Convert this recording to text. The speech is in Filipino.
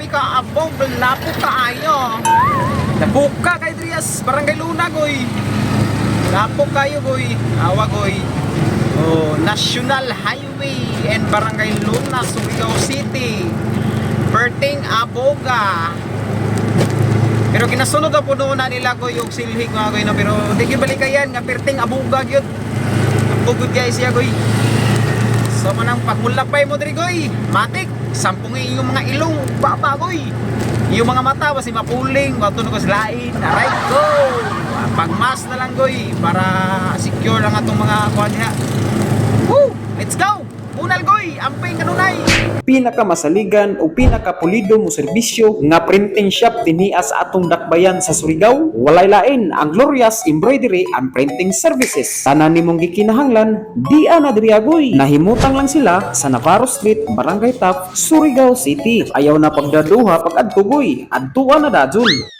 Grabe ka abong, lapo kaayo. Nabuka kay Drias, Barangay Luna goy. Lapo kayo goy, awa goy. Oh, National Highway and Barangay Luna, Surigao City. Perting Aboga. Pero kinasunod na po noon na nila ko yung silhig mga goy no, pero di gibalikayan nga Perting Aboga gyud. Abogod guys siya goy. So manang pagmulapay mo diri goy, matik, sampungin yung mga ilong, baba goy. Yung mga mata basi mapuling, matunog ko sa lain. Alright, go. Pagmas na lang goy para secure lang atong mga kuha diha. Woo! Let's go! Unal goy, amping kanunay. Pinakamasaligan o pinakapulido mo serbisyo nga printing shop dinhi sa atong dakbayan sa Surigao, walay lain ang Glorious Embroidery and Printing Services. Tanan nimong gikinahanglan, di ana diri agoy. Nahimutang lang sila sa Navarro Street, Barangay Taft, Surigao City. Ayaw na pagdaduha pag adto goy, adtuan na dadyon.